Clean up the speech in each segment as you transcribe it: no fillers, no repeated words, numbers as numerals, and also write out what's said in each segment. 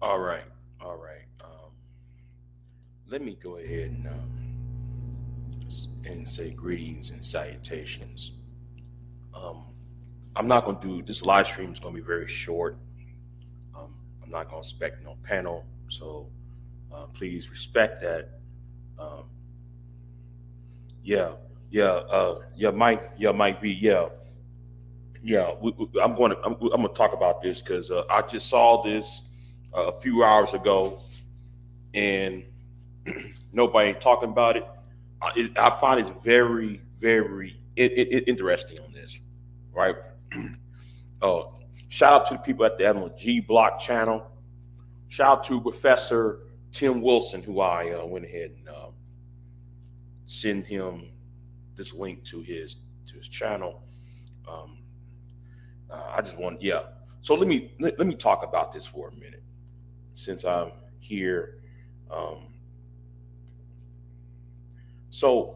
All right, all right. Let me go ahead and say greetings and salutations. Um, I'm not going to do this live stream is going to be very short. I'm not going to expect no panel, so please respect that. Um, yeah, yeah, Mike V, yeah. I'm going to talk about this because I just saw this a few hours ago, and nobody ain't talking about it. I find it very, very interesting on this, right? Uh, Shout out to the people at the Admiral G Block channel. Shout out to Professor Tim Wilson, who I went ahead and send him this link to his channel. Um, I just want, yeah. So let me talk about this for a minute, since I'm here. Um, so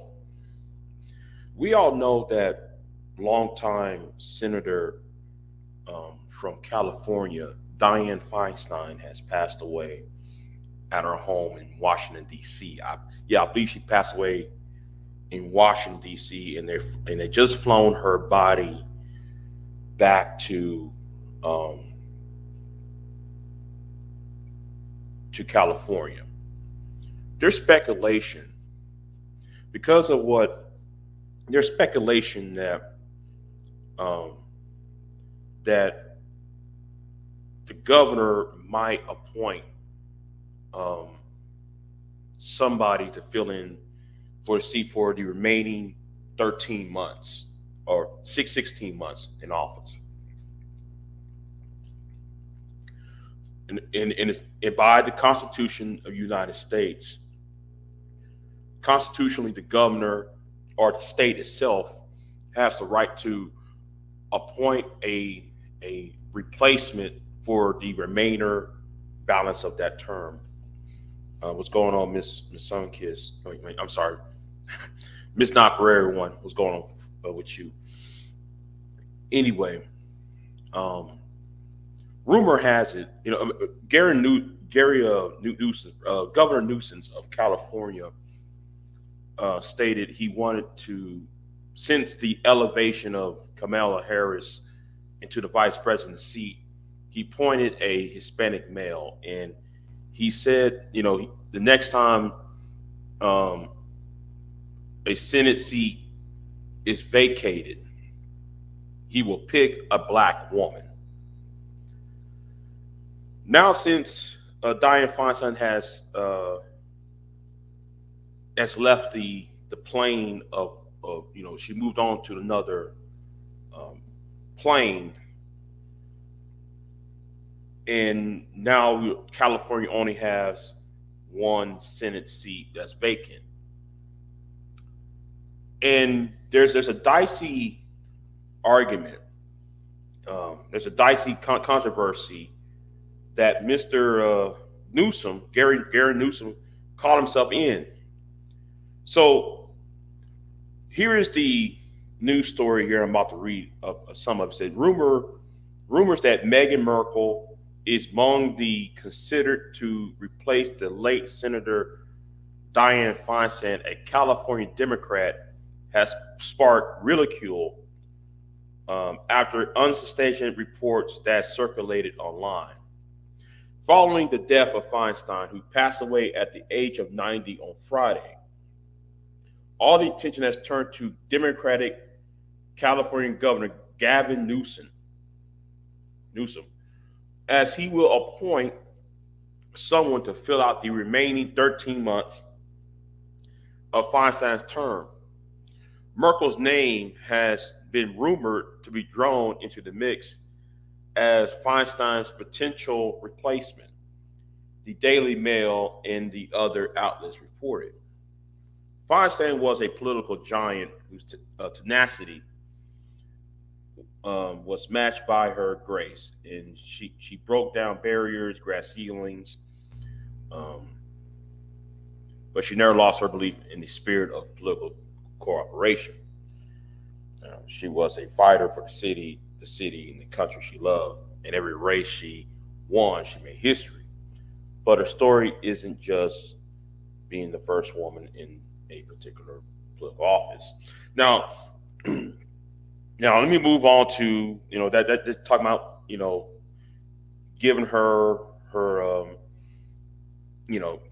we all know that longtime Senator from California, Dianne Feinstein, has passed away at her home in Washington D.C. I believe she passed away in Washington D.C. and they just flown her body back um, to California. There's speculation because of what there's speculation um, that the governor might appoint um, somebody to fill in for the seat for the remaining 13 months or 16 months in office. And by the Constitution of the United States, constitutionally, the governor or the state itself has the right to appoint a replacement for the remainder balance of that term. What's going on, Miss Sunkiss? I'm sorry, Miss Not for Everyone. What's going on with you? Anyway, um, rumor has it, Newsom, Governor Newsom of California, stated he wanted to, since the elevation of Kamala Harris into the vice president seat, he pointed a Hispanic male, and he said, the next time um, a Senate seat is vacated, he will pick a black woman. Now, since Dianne Feinstein has left the plane of she moved on to another um, plane, and now California only has one Senate seat that's vacant, and there's a dicey argument. There's a dicey controversy that Mr. Newsom, Gary Newsom, called himself in. So here is the news story here I'm about to read. Some of it said rumors that Meghan Markle is among the considered to replace the late Senator Dianne Feinstein, a California Democrat, has sparked ridicule after unsubstantiated reports that circulated online. Following the death of Feinstein, who passed away at the age of 90 on Friday, all the attention has turned to Democratic California Governor Gavin Newsom, as he will appoint someone to fill out the remaining 13 months of Feinstein's term. Merkel's name has been rumored to be drawn into the mix as Feinstein's potential replacement, the Daily Mail and the other outlets reported. Feinstein was a political giant whose tenacity was matched by her grace, and she broke down barriers, grass ceilings, um, but she never lost her belief in the spirit of political cooperation. She was a fighter for the city, and the country she loved. In every race she won, she made history. but her story isn't just being the first woman in a particular political office. Now, now let me move on to that talking about giving her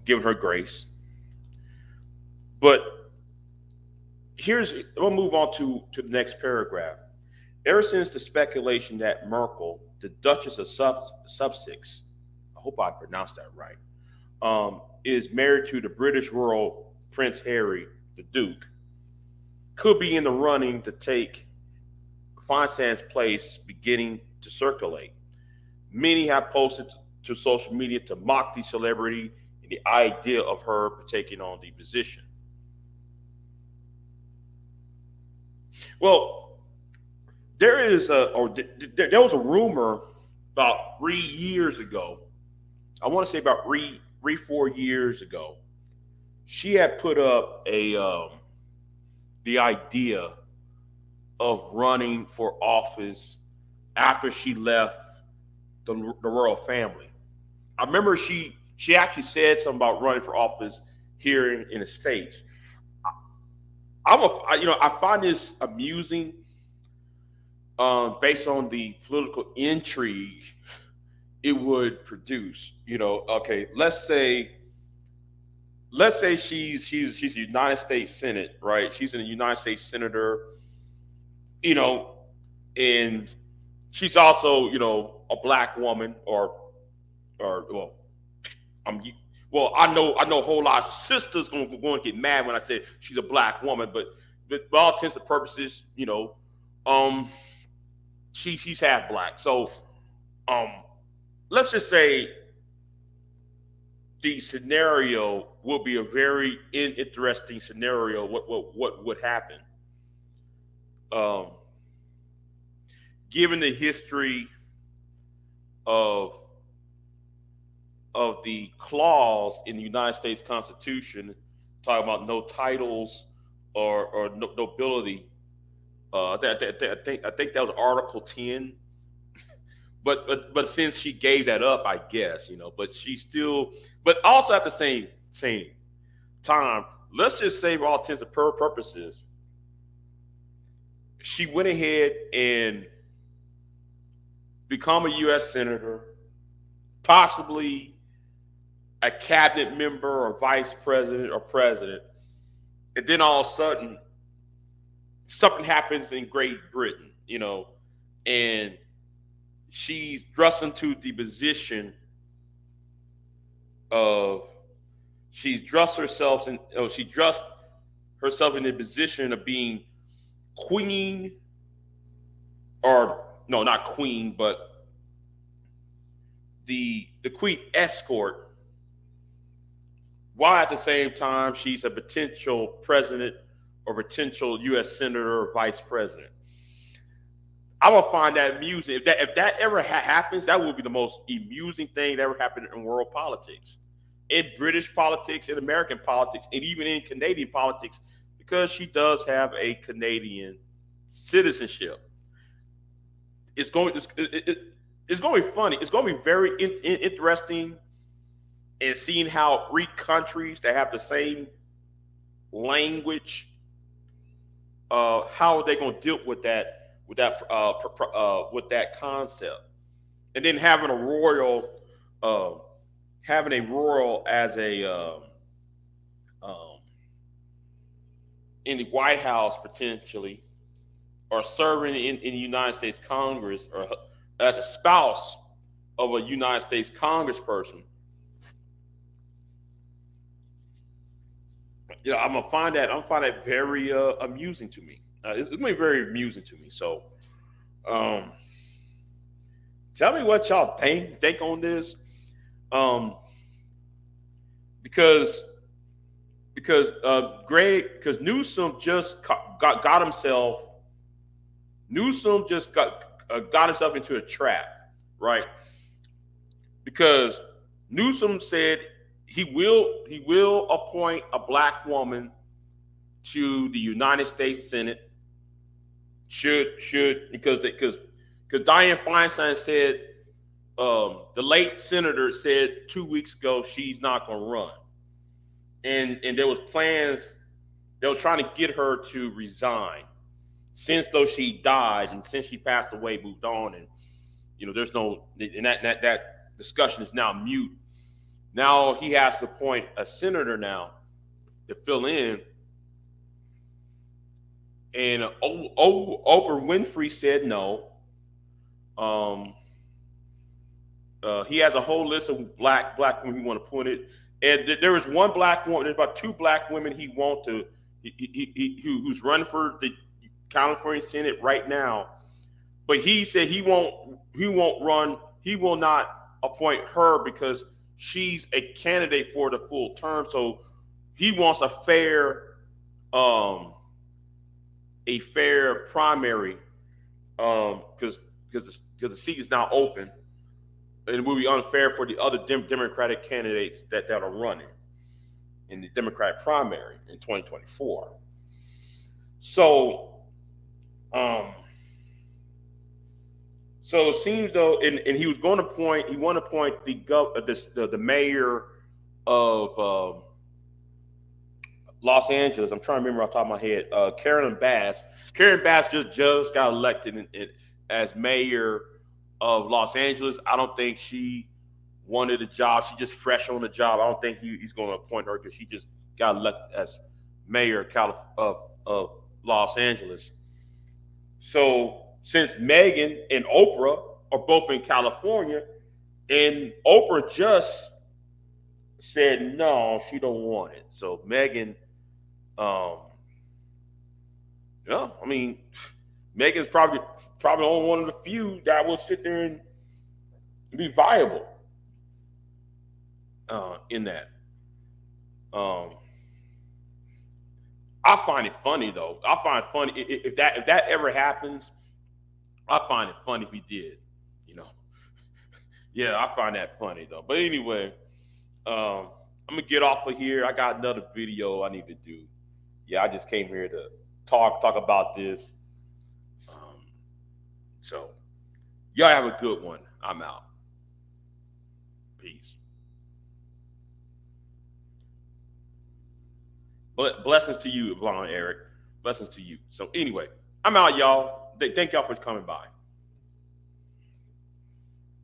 giving her grace. But we'll move on to the next paragraph. Ever since the speculation that Merkel, the Duchess of Sussex, I hope I pronounced that right, is married to the British royal Prince Harry, the Duke, could be in the running to take Feinstein's place beginning to circulate. Many have posted to social media to mock the celebrity and the idea of her taking on the position. Well, there was a rumor about 3 years ago. I want to say about 4 years ago. She had put up the idea of running for office after she left the royal family. I remember she actually said something about running for office here in the states. I find this amusing, based on the political intrigue it would produce. Okay, let's say she's a United States Senate, right? She's a United States senator, you know, and she's also a black woman, or I'm I know a whole lot of sisters going to get mad when I say she's a black woman, but by all intents and purposes, um, she's half black. So um, let's just say the scenario will be a very interesting scenario. What would happen? Um, Given the history of the clause in the United States Constitution talking about no titles or no, nobility. I think that was Article 10. But since she gave that up, I guess But she still, but also at the same time, let's just say for all intents and purposes, she went ahead and become a U.S. senator, possibly a cabinet member or vice president or president, and then all of a sudden something happens in Great Britain, and she's thrust into the position of she thrust herself in the position of being queen, or no, not queen, but the queen escort, while at the same time she's a potential president or potential U.S. senator or vice president. I would find that amusing. If that ever happens, that would be the most amusing thing that ever happened in world politics, in British politics, in American politics, and even in Canadian politics, because she does have a Canadian citizenship. It's going to be funny. It's going to be very interesting, and seeing how three countries that have the same language, how are they going to deal with that concept, and then uh, having a royal as a um, in the White House potentially, or serving in the United States Congress, or as a spouse of a United States Congressperson. I'm gonna find that very amusing to me. It's gonna be very amusing to me. So, um, tell me what y'all think on this, um, because because Newsom just got himself into a trap, right? Because Newsom said he will appoint a black woman to the United States Senate. Should because Dianne Feinstein said The late senator said 2 weeks ago she's not going to run, and there was plans. They were trying to get her to resign, since though she died and since she passed away, moved on, and there's no, and that discussion is now mute. Now he has to appoint a senator now to fill in, and Oprah Winfrey said no. Um, he has a whole list of black women he want to put it, and there is one black woman. There's about two black women he want to, who's running for the California Senate right now, but he said he won't run. He will not appoint her because she's a candidate for the full term. So he wants um, a fair primary, because the seat is now open. It would be unfair for the other Democratic candidates that are running in the Democratic primary in 2024. So, so it seems though, and he was going to appoint, he wanted to appoint the mayor of Los Angeles. I'm trying to remember off the top of my head. Karen Bass. Karen Bass just got elected as mayor of Los Angeles. I don't think she wanted a job. She's just fresh on the job. I don't think he's going to appoint her because she just got elected as mayor of Los Angeles. So since Meghan and Oprah are both in California, and Oprah just said no, she don't want it. So Meghan, yeah, I mean, Meghan's probably only one of the few that will sit there and be viable in that. I find it funny though. I find it funny if that ever happens. I find it funny if he did, you know. Yeah, I find that funny though. But anyway, I'm gonna get off of here. I got another video I need to do. Yeah, I just came here to talk about this. So y'all have a good one. I'm out. Peace. Blessings to you, Blonde Eric. Blessings to you. So anyway, I'm out, y'all. Thank y'all for coming by.